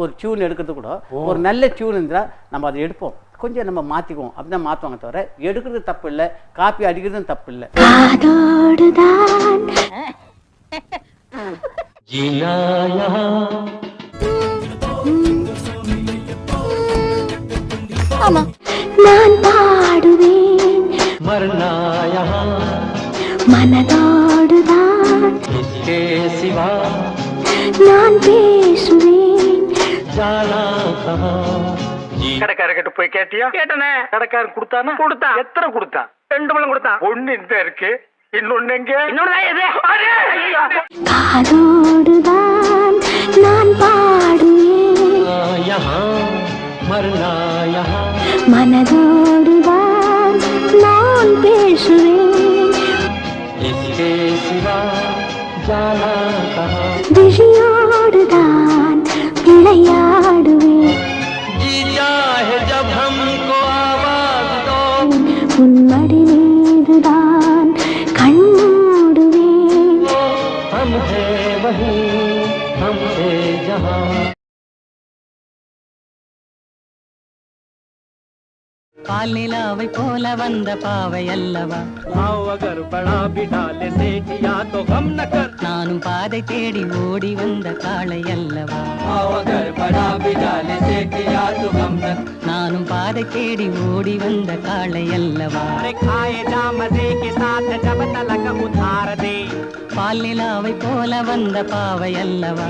ஒரு டியூன் எடுக்கிறது கூட ஒரு நல்ல டியூன் இருந்தால் நம்ம அதை எடுப்போம், கொஞ்சம் நம்ம மாற்றிக்குவோம், அப்படிதான் மாற்றுவாங்க தவிர எடுக்கிறது தப்பு இல்லை, காப்பி அடிக்கிறதும் தப்பு இல்லை. நான் பாடுவேன் மனதோடுதான், நான் பேசுவேன். கடைக்காரர்கிட்ட போய் கேட்டியா? கேட்டனே. கடைக்காரன் கொடுத்தானா? கொடுத்தான். எத்தனை கொடுத்தான்? 2 பழம் கொடுத்தான். ஒண்ணு இந்த இருக்கு, இன்னொன்னு எங்க? காதோடுதான் நான் பாடுவேன் மனதோடுதான் நான் பேசுவேன். விழியோடுதான் விளையாடுவேன். உன்மடி மீதுதான் கண்மூடுவேன். பால் நிலாவை போல வந்த பாவை அல்லவா, நானும் பாதை தேடி ஓடி வந்த காளை அல்லவா, நானும் பாதை தேடி ஓடி வந்த காளை அல்லவா. பால் நிலாவை போல வந்த பாவை அல்லவா,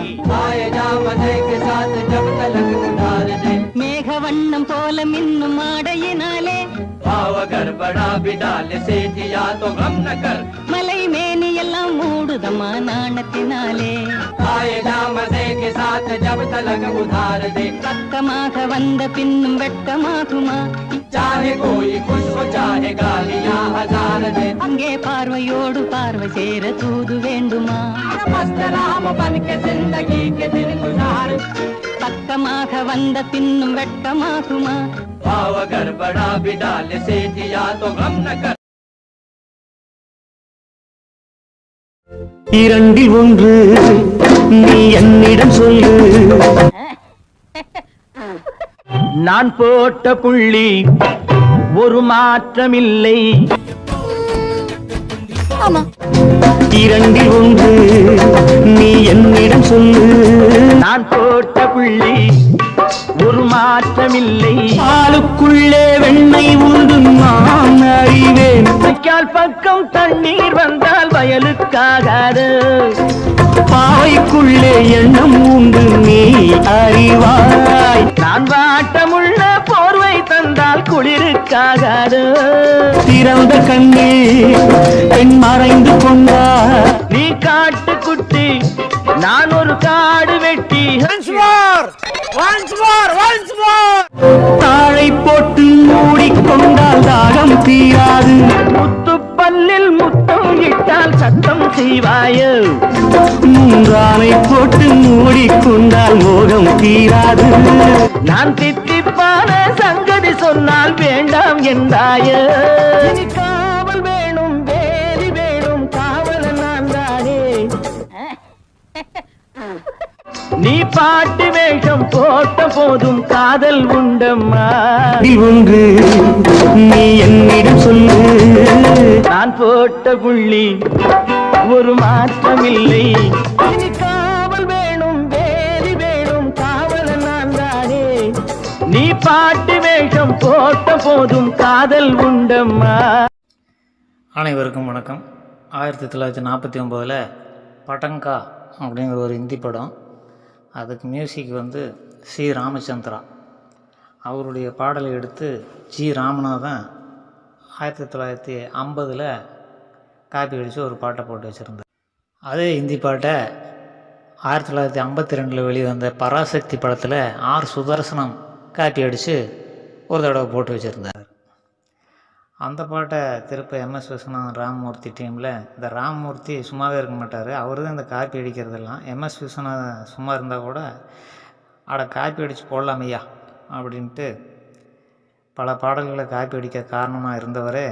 மேக வண்ணம் போல மின்னும் ஆடையினாலே மலை மேனி எல்லாம் மூடுதமா நாணத்தினாலே. பக்கமாக வந்த பின்னும் வெட்கமாகுமா, அங்கே பார்வையோடு பார்வை சேர தூது வேண்டுமா. பக்கமாக வந்த பின்னும் வெட்கமாகுமா, இரண்டில் ஒன்று நீ என்னிடம் சொல்லு, நான் போட்ட புள்ளி ஒரு மாற்றமில்லை. இரண்டில் ஒன்று நீ என்னிடம் சொல்லு, நான் போட்ட புள்ளி ஒரு மாற்றமில்லை. பாலுக்குள்ளே வெண்ணெய் உண்டு நான் அறிவேன், கால் பக்கம் தண்ணீர் வந்தால் வயலுக்காகாது. பாவைக்குள்ளே எண்ணம் உண்டு நீ அறிவாய், நான் வாட்டமுள்ள போர்வை தந்தால் குளிருக்காகாது. திறந்த கண்ணீர் பெண் மறைந்து கொண்டார், நீ காட்டுக்குட்டி நான் ஒரு காடு வெட்டி. தாழை போட்டு மூடிக்கொண்டால் தாகம் தீராது, முத்து பல்லில் முத்தம் இட்டால் சத்தம் செய்வாயோ. மூன்றானை போட்டு மூடிக்கொண்டால் மோகம் தீராது, நான் தித்திப்பான சங்கதி சொன்னால் வேண்டாம் என்றாயோ. காவல் வேணும் வேலி வேணும் காவலன் நான் தானே, நீ பாட்டு வேஷம் போட்ட போதும் காதல் உண்டம்மா. ஒன்று நீ என்னிடம் சொல்லு, நான் போட்ட புள்ளி ஒரு மாற்றமில்லை. காவல் வேணும் வேலி வேணும் காவலன் நான் தானே, நீ பாட்டு வேஷம் போட்ட போதும் காதல் உண்டம்மா. அனைவருக்கும் வணக்கம். 1949 பட்டங்கா அப்படிங்கிற ஒரு ஹிந்தி படம், அதுக்கு மியூசிக் வந்து சி ராமச்சந்திரா, அவருடைய பாடலை எடுத்து ஜி ராமநாதன் 1950 காப்பி அடித்து ஒரு பாட்டை போட்டு வச்சுருந்தார். அதே ஹிந்தி பாட்டை 1952 வெளிவந்த பராசக்தி படத்தில் ஆர் சுதர்சனம் காப்பி அடித்து ஒரு தடவை போட்டு வச்சுருந்தார். அந்த பாட்டை திருப்ப எம்எஸ் விஸ்வநாதன் ராமமூர்த்தி டீமில், இந்த ராமமூர்த்தி சும்மாவே இருக்க மாட்டார், அவர் தான் இந்த காப்பி அடிக்கிறதெல்லாம். எம்எஸ் விஸ்வநாதன் சும்மா இருந்தால் கூட காப்பி அடித்து போடலாமையா அப்படின்ட்டு பல பாடல்களை காப்பி அடிக்க காரணமாக இருந்தவரே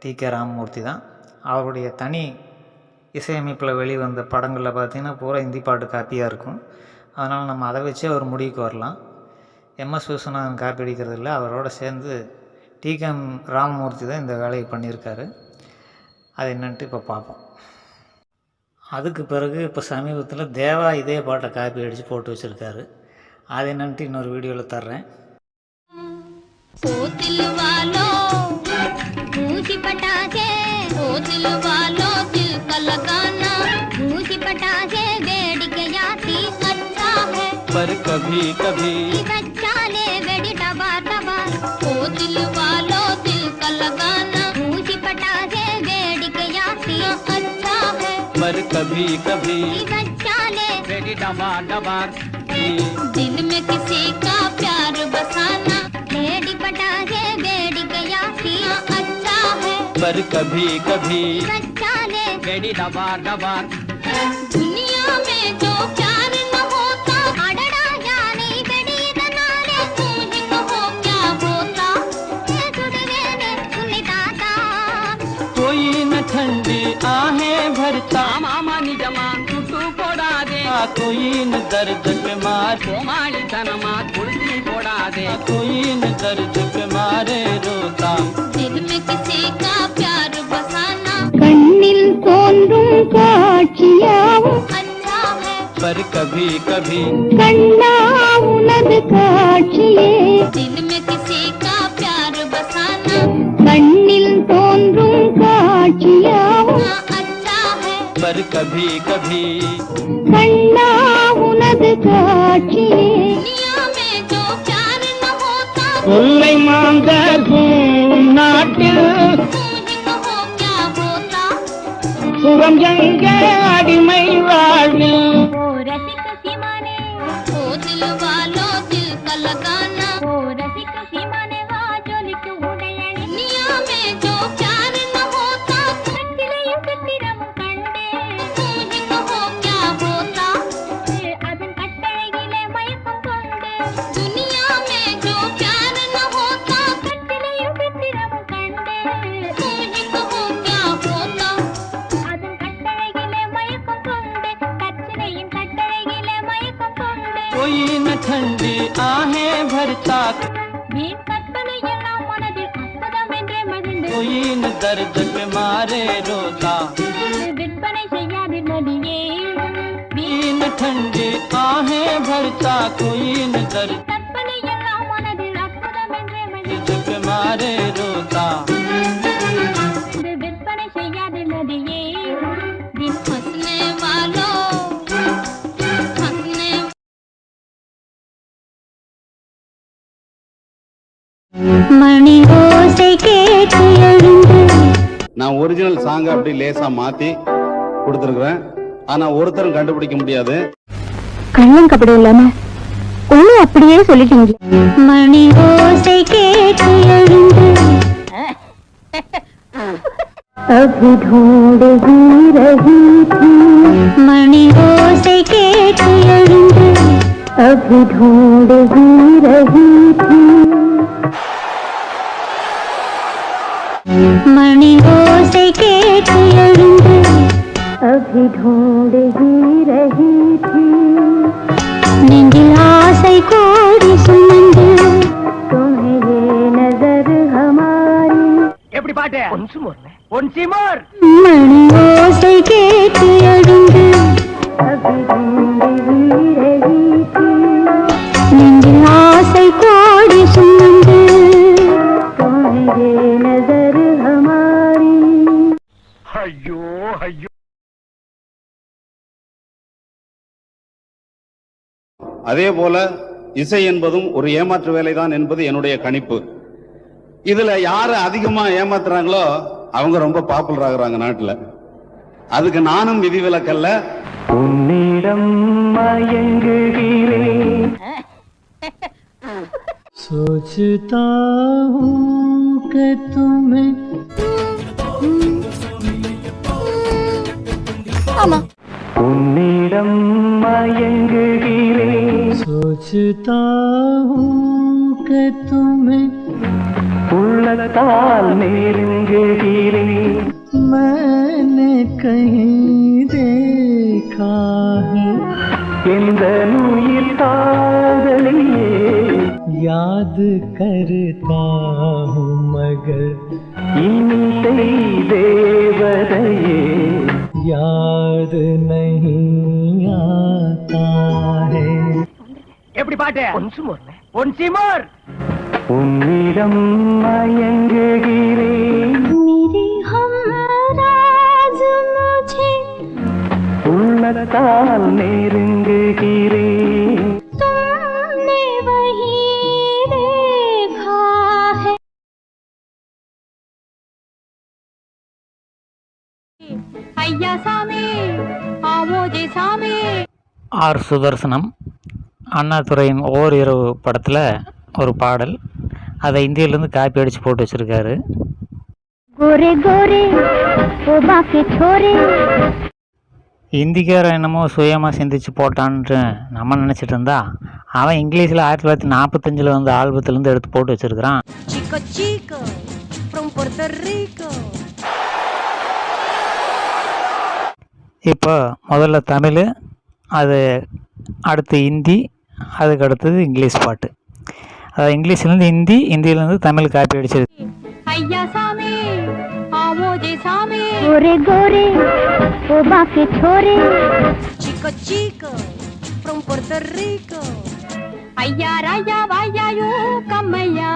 டி.கே. ராமமூர்த்தி தான். அவருடைய தனி இசையமைப்பில் வெளிவந்த படங்களில் பார்த்திங்கன்னா பூரா ஹிந்தி பாட்டு காப்பியாக இருக்கும். அதனால் நம்ம அதை வச்சே ஒரு முடிவுக்கு வரலாம். எம்எஸ் விஸ்வநாதன் காப்பி அடிக்கிறது இல்லை, அவரோட சேர்ந்து டிகேஎம் ராமமூர்த்தி தான் இந்த வேலையை பண்ணியிருக்காரு. அது என்னன்ட்டு இப்போ பார்ப்போம். அதுக்கு பிறகு இப்போ சமீபத்தில் தேவா இதே பாட்டை காப்பி அடித்து போட்டு வச்சுருக்காரு. அது என்னன்ட்டு இன்னொரு வீடியோவில் தர்றேன். पर कभी कभी पर कभी कभी दिल में किसी का प्यार बसाना बेड़ी पटा है बेड़ी गया अच्छा है पर कभी कभी बेड़ी दबार दबार दुनिया में जो प्यार न होता अड़ड़ा जाने बेड़ी दनारे तू ही कहो क्या होता ये जुड़वे ने सुनी दाता कोई न ठंडी आहें भरता मामा निजमा टूटू पोड़ा दे कोई न दर्द पे मार कोमाड़ी तनमा कुर्सी पोड़ा दे कोई न दर्द पे मारे रोता दिल में किसी का प्यार बसाना कण्णिल तोन्றும் காட்சியாவும் अच्छा है पर कभी कभी कण्णा उनது காட்சியே दिल में किसी का प्यार बसाना कण्णिल तोन्றும் காட்சியாவும் अच्छा है पर कभी कभी कण्णा उनது காட்சியே दुनिया में जो प्यार न होता முல்லை மாந்தர் நாட்டில் तू ही कहो क्या होता சுகம் எங்க அடிமை வாழ்வில் ओ रसिक सीमाने ओ दिल वालों दिल का लगाना ओ रसिक सीमाने वाजो लिख उड़यणी दुनिया में जो प्यार न होता कटिलयु कटिरम कंडे तू ही कहो क्या होता अदन कट्टळगिले मयक्कम कोंडे दुनिया में जो प्यार न होता कटिलयु कटिरम कंडे तू ही कहो क्या होता अदन कट्टळगिले मयक्कम कोंडे कच्चनेयुम कट्टळगिले मयक्कम कोंडे कोई न ठंडी आहें भरता வீண் கற்பனையெல்லாம் மனதில் அற்புதமென்றே மகிழ்ந்து कोई न दर्द पे मारे रोता விற்பனை செய்யாது நதியே कोई न ठंडी आहें भरता कोई न दर्द கற்பனையெல்லாம் மனதில் அற்புதமென்றே மகிழ்ந்து पे मारे रोता விற்பனை செய்யாது நதியே தின் हंसने वालों हंसने மணி ஓசை கேட்டு எழுந்து நான் ஒரிஜினல் சாங் அப்படி லேசா மாத்தி கொடுத்துருக்குறேன். ஆனா ஒருத்தரும் கண்டுபிடிக்க முடியாது. கண்ணன் கபடி இல்லாம ஒண்ணு அப்படியே சொல்லிட்டீங்க. மணி ஓசை கேட்டு எழுந்து अभी ढूंढ ही रही थी मणि ओसे केटी எழுந்து अभी ढूंढ ही रही थी मणि ओसे केटी எழுந்து अभी ढूंढ ही रही थी நெஞ்சில் ஆசை கோடி சுமந்து तुम्हें ये नजर हमारी எப்படி பாட்டு ஒன்சி மோர் மணி ஓசை கேட்டு எழுந்து अभी ढूंढ ही रही थी நெஞ்சில் ஆசை கோடி சுமந்து तुम्हें ये नजर हमारी ஐயோ ஐயோ. அதே போல இசை என்பதும் ஒரு ஏமாற்று வேலைதான் என்பது என்னுடைய கணிப்பு. இதுல யாரு அதிகமா ஏமாத்துறாங்களோ அவங்க ரொம்ப பாப்புலர் ஆகுறாங்க நாட்டுல. அதுக்கு நானும் விதிவிலக்கல்ல. உன்னிடம் மயங்குகிறேன் सोचता हूँ कि तुम्हें உன்னிடம் மயங்குகிறேன் सोचता हूँ कि तुम्हें உள்ளத்தால் நெருங்குகிறேன் मैंने कहीं देखा है எந்த உயிர் காதலியே याद करता हूँ मगर इनसे देवरये याद नहीं आता है எப்படி பாட்டு ஒன்சி மோர் உன்னிடம் மயங்குகிறேன் मेरे हमराज मुझे உள்ளத்தால் நெருங்குகிறேன் तुमने वही देखा है ஐயா சாமி ஆமோஜே சாமி. ஆர் சுதர்சனம் அண்ணாதுரையின் ஓர் இரவு படத்தில் ஒரு பாடல், அதை இந்தியிலேருந்து காப்பி அடித்து போட்டு வச்சுருக்காரு. गोरे गोरे ओ बाके छोरे இந்திக்காரன் என்னமோ சுயமாக சிந்திச்சு போட்டான்ட்டு நம்ம நினச்சிட்டு இருந்தா, அவன் இங்கிலீஷில் 1945 வந்து ஆல்பத்துலேருந்து எடுத்து போட்டு வச்சுருக்கிறான். chico chico from Puerto Rico. இப்போ முதல்ல தமிழ், அது அடுத்து ஹிந்தி, அதுக்கு அடுத்தது இங்கிலீஷ் பாட்டு. அதாவது இங்கிலீஷ்லேருந்து ஹிந்தி, ஹிந்தியிலேருந்து தமிழ் காப்பி அடிச்சிருக்கு. ஐயா சாமி ஆமோஜே சாமி. गोरे गोरे ओ बाके छोरे chico chico from Puerto Rico. ஐயா ராயா வாயா யூ கம்மையா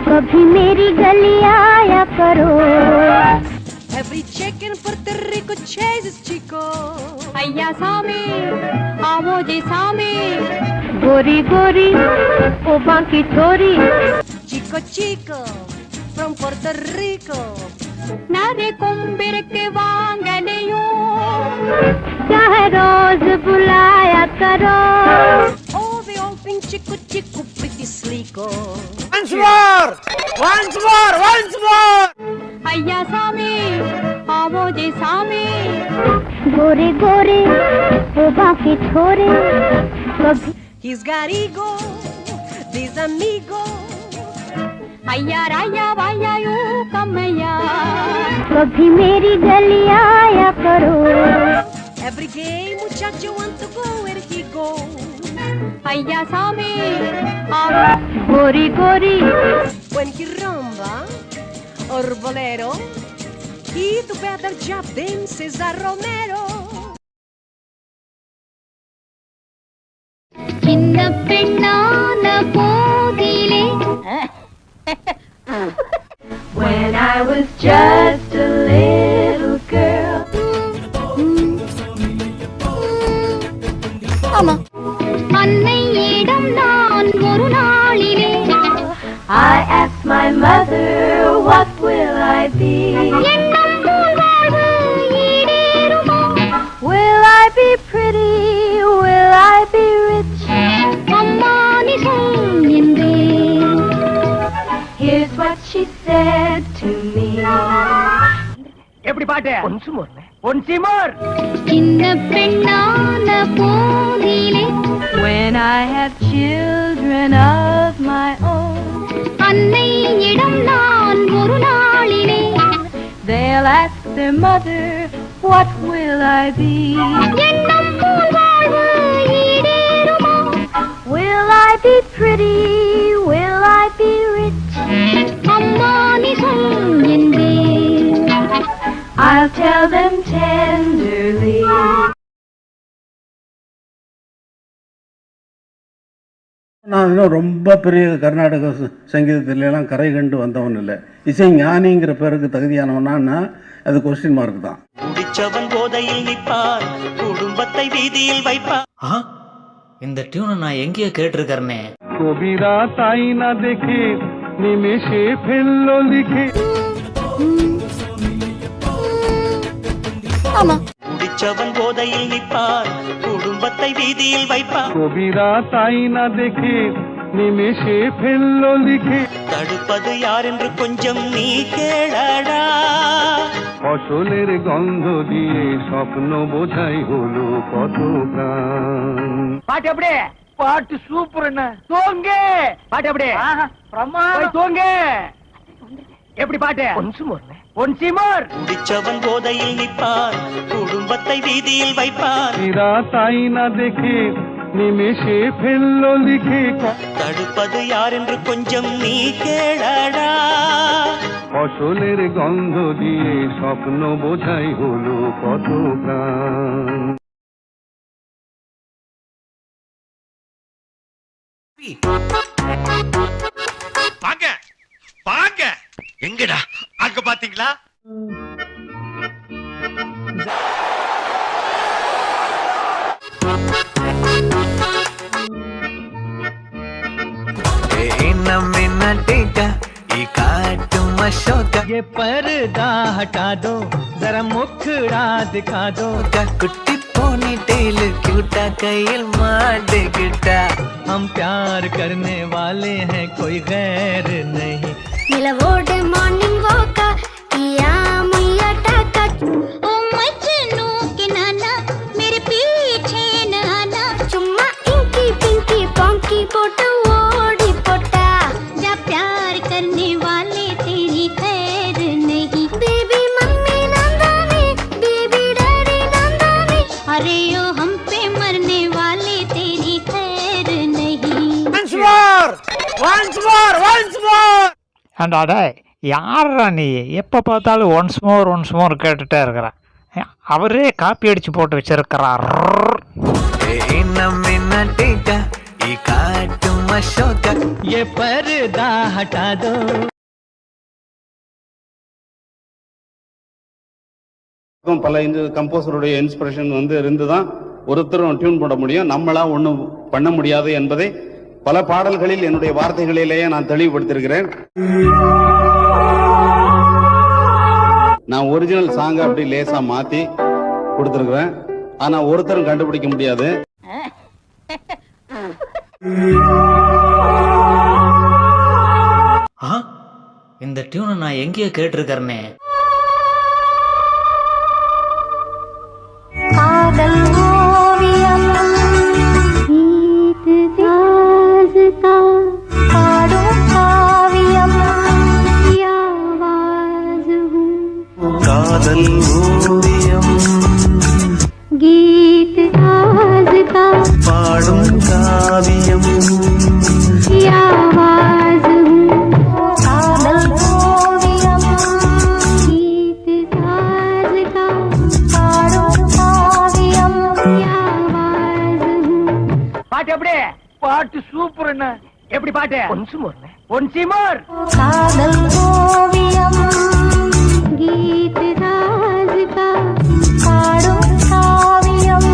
कभी मेरी गली आया करो. Every chick in Puerto Rico chases chico. ஐயா சாமி ஆமோஜே சாமி. गोरी गोरी ओ बाकी छोरी chico chico from Puerto Rico. नारे कुंबिर के वांगलियों चाहे रोज बुलाया करो. Oh we all think chico chico pretty slico. Once more. ஐயா சாமி ஆமோஜே சாமி. गोरे गोरे ओ बाकी छोरे कभी he's got ego these amigos. ஐயா ராயா வாயா யூ கம்மையா कभी मेरी गली आया करो. Every day muchacho want to go where he go. ஐயா சாமி गोरी गोरी when he rumba or bolero he do better job than Cesar Romero. சின்ன பெண்ணான போதிலே when I was just a little girl. ஆமா அன்னையிடம் நான் ஒரு நாளிலே I asked my mother what will I be. எண்ணம் போல் வாழ்வு ஈடேறுமோ. Will I be pretty? Will I be rich? அம்மா நீ சொல் என்றேன். Here's what she said to me. எப்படி பாட்டு ஒன்சி மோர் சின்ன பெண்ணான போதிலே when I have children of my own. அன்னையிடம் நான் ஒரு நாளிலே they'll ask their mother what will I be. எண்ணம் போல் வாழ்வு ஈடேறுமோ. Will I be pretty? Will I be rich? அம்மா நீ சொல் என்றேன். I'll tell them tenderly. நான் இன்னும் ரொம்ப பெரிய கர்நாடக சங்கீதத்திலலாம் கரை கண்டு வந்தவன் இல்லை. இசை ஞானிங்கிற பேருக்கு தகுதியானவனா அது கொஸ்டின் மார்க் தான். குடிச்சவன் போதையில் நிற்பார், குடும்பத்தை வீதியில் வைப்பார். இந்த டியூனை நான் எங்கேயோ கேட்டிருக்கேனே. কবিরা তাই না দেখে নিমেষে ফেললো লিখে. குடிச்சவன் போதையில் நிற்பார், குடும்பத்தை வீதியில் வைப்பார். কবিরা তাই না দেখে নিমেষে ফেললো লিখে. தடுப்பது யார் என்று கொஞ்சம் நீ கேளடா. ফসলের গন্ধ দিয়ে স্বপ্ন বোঝাই হলো কত প্রাণ. பாட்டு எப்படி பாட்டு சூப்பர். என்ன தோங்க பாட்டு எப்படி பிரமாதம் தோங்க. எப்படி பாட்டு ஒன்சி மோர் குடிச்சவன் போதையில் நிற்பார் குடும்பத்தை வீதியில் வைப்பார் তাই না দেখে নিমেষে ফেললো লিখে தடுப்பது யார் என்று கொஞ்சம் நீ கேளடா ফসলের গন্ধ দিয়ে স্বপ্ন বোঝাই হলো কত প্রাণ। பாக்க பாக்க எங்கடா அங்க பாத்தீங்களா ये पर्दा हटा दो जरा मुखड़ा दिखा दो कुट्टी पोनी टेल क्यूटा कैल मार गिटा हम प्यार करने वाले हैं कोई गैर नहीं நிலவோடு மார்னிங் வாக்கா किया मुया टाका ओ मजनू के नाना मेरे पीछे न आना चुम्मा इंकी पिंकी पॉंकी पोटो ओडी पोटा जा प्यार करने वाले तेरी खैर नहीं बेबी मम्मी नंदानी बेबी डैडी नंदानी अरे यो हम पे मरने वाले तेरी खैर नहीं ஏண்டா டேய் யாரா நீ எப்போ பார்த்தாலும் ஒன்ஸ் மோர் கேட்டுகிட்டே இருக்கிறான் அவரே காப்பி அடித்து போட்டு வச்சிருக்கிறார் ये पर्दा हटा दो பல கம்போசருடைய இன்ஸ்பிரேஷன் இருந்துதான் ஒருத்தரும் டியூன் போட முடியும், நம்மளா ஒண்ணும் பண்ண முடியாது என்பதை பல பாடல்களில் என்னுடைய வார்த்தைகளிலேயே நான் தெளிவுபடுத்திருக்கிறேன். நான் ஒரிஜினல் சாங் அப்படி லேசா மாத்தி கொடுத்திருக்கிறேன், ஆனா ஒருத்தரும் கண்டுபிடிக்க முடியாது. இந்த டியூனை நான் எங்கேயோ கேட்டிருக்கிறேனே. காதல் ஓவியம் கீத் தாஸ்தா பாடும் காவியம் ஆவாஸ் ஹூம் காதல் ஓவியம் கீத் தாஸ்தா பாடும் காவியம் ஆவாஸ் ஹூம் காதல் ஓவியம் கீத் தாஸ்தா பாடும் காவியம் ஆவாஸ் ஹூம் பாட்டு எப்படி பாட்டு சூப்பர் என்ன எப்படி பாட்டு ஒன்சி மோர் காதல் ஓவியம் கீத் தாஸ்தா பாடும் காவியம்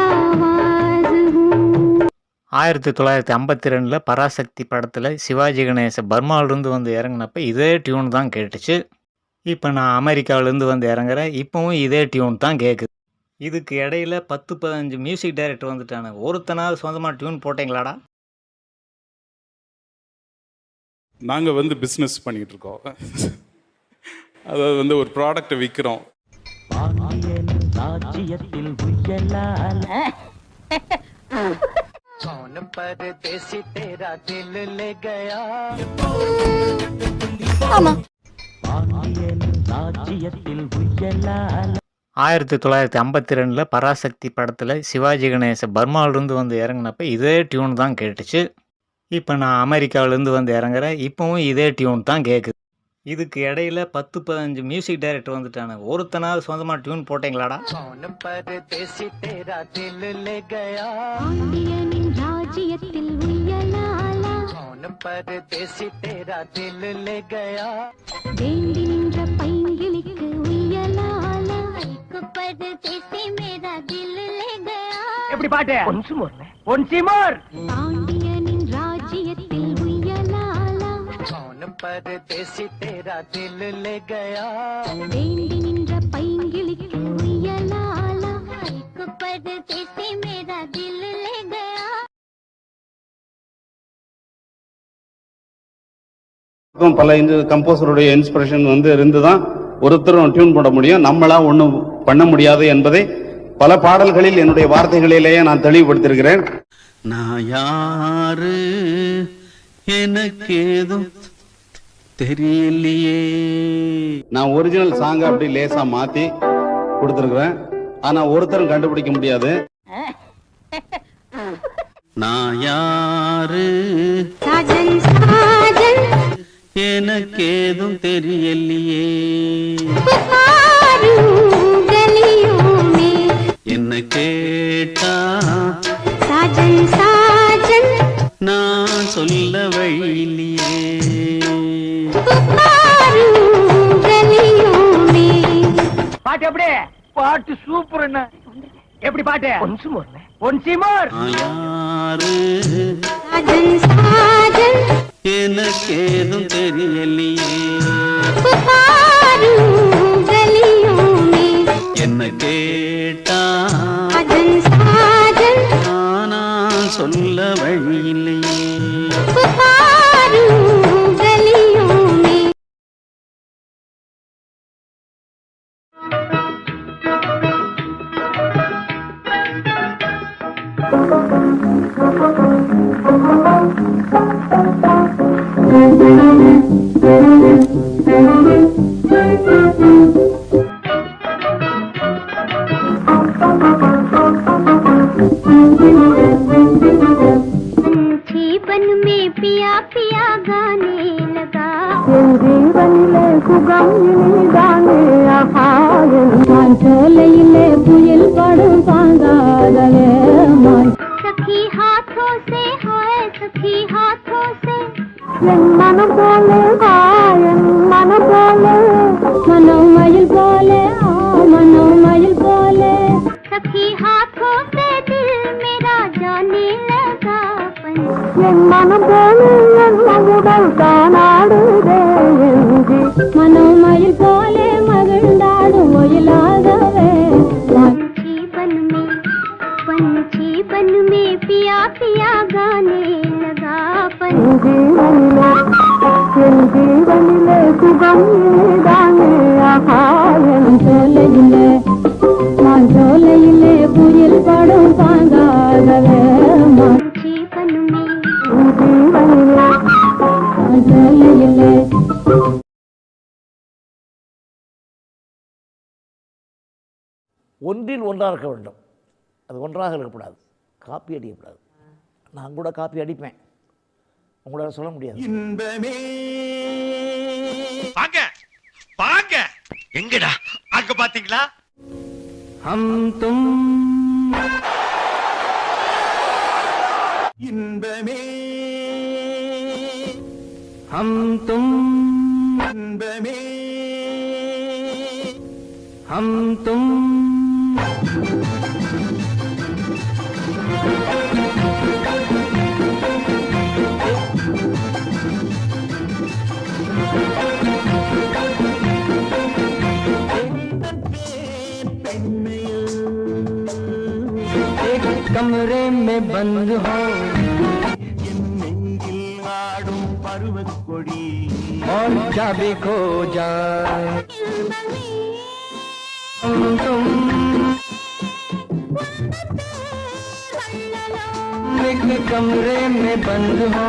ஆவாஸ் ஹூம் 1952 பராசக்தி படத்தில் சிவாஜி கணேச பர்மாவிலேருந்து வந்து இறங்கினப்ப இதே டியூன் தான் கேட்டுச்சு. இப்போ நான் அமெரிக்காவிலேருந்து வந்து இறங்குறேன், இப்போவும் இதே டியூன் தான் கேட்குது. இதுக்கு இடையில 10-15 மியூசிக் டைரக்டர் வந்துட்டாங்க. ஒருத்தனாவது சொந்தமாக டியூன் போட்டீங்களாடா? நாங்கள் பிஸ்னஸ் பண்ணிகிட்டு இருக்கோம். அதாவது ஒரு ப்ராடக்டை விற்கிறோம். परदेसी तेरा दिल ले गया 1952 பராசக்தி படத்தில் சிவாஜி கணேச பர்மாவிலேருந்து வந்து இறங்கினப்ப இதே டியூன் தான் கேட்டுச்சு. இப்போ நான் அமெரிக்காவிலேருந்து வந்து இறங்குறேன், இப்போவும் இதே டியூன் தான் கேட்குது. இதுக்கு இடையில 10-15 மியூசிக் டைரக்டர் வந்துட்டாங்க. ஒருத்தனாவது சொந்தமாக டியூன் போட்டீங்களாடா? परदेसी तेरा दिल ले गया பாண்டியனின் ராஜ்யத்தில் உயலாலா परदेसी तेरा दिल ले गया வேண்டி நின்ற பைங்கிளிக்கு உயலாலா பரதேசி மேரா தில் லே கயா எப்படி பாட்டு ஒன்சி மோர் பாண்டியனின் ராஜ்யத்தில் உயலாலா परदेसी तेरा दिल ले गया வேண்டி நின்ற பைங்கிளிக்கு உயலாலா பரதேசி மேரா தில் லே கயா பல கம்போசருடைய இன்ஸ்பிரேஷன் இருந்துதான் ஒருத்தரும் டியூன் போட முடியும், நம்மளா ஒண்ணும் பண்ண முடியாது என்பதை பல பாடல்களில் என்னுடைய வார்த்தைகளிலேயே நான் தெளிவுபடுத்திருக்கிறேன். நான் யாரு எனக்கு ஏதும் தெரியலையே. நான் ஒரிஜினல் சாங் அப்படி லேசா மாத்தி கொடுத்துருக்குறேன். ஆனா ஒருத்தரும் கண்டுபிடிக்க முடியாது. நான் யாரு साजन साजन எனக்கு ஏதும் தெரியலையே. पुकारूं गलियों में என்ன கேட்டா साजन साजन நான் சொல்ல வழியிலையே. पुकारूं गलियों में. பாட்டு எப்படி? பாட்டு சூப்பர். என்ன எப்படி பாட்டு? நான் யாரு साजन साजन எனக்கு ஏதும் தெரியலையே. पुकारूं गलियों में என்ன கேட்டா साजन साजन நான் சொல்ல வழியிலையே. पुकारूं गलियों में. जीवन में पिया पिया गाने लगा जीवनिले सुगम गाने चोलइले बुयल पड़ू पांगाले सखी हाथों से है सखी हाथों से मन बोले मन बोले मनोमयल बोले मनोमयल बोले सखी हाथों से दिल मेरा जाने लगा मन बोले मगुडल कानाडुदे मनोमयल बोले मगुंडाडु मोयलागवे जीवन में पिया पिया गाने लगा जीवनिले सुगम गाने चोलइले चोलइले बुयल पड़ू पांगागवे जीवन में चोलइले. ஒன்றில் ஒன்றாக இருக்க வேண்டும். அது ஒன்றாக இருக்கக்கூடாது. காப்பி அடிக்கக்கூடாது. நான் கூட காப்பி அடிப்பேன், உங்களால சொல்ல முடியாது. இன்பமே பாங்க பாங்க எங்கடா அங்க பாத்தீங்களா? हम तुम இன்பமே हम तुम இன்பமே हम तुम एक कमरे में बंद हो நெஞ்சில் ஆடும் பருவக் கொடி और चाबी खो जाए हम तुम एक कमरे में बंद हो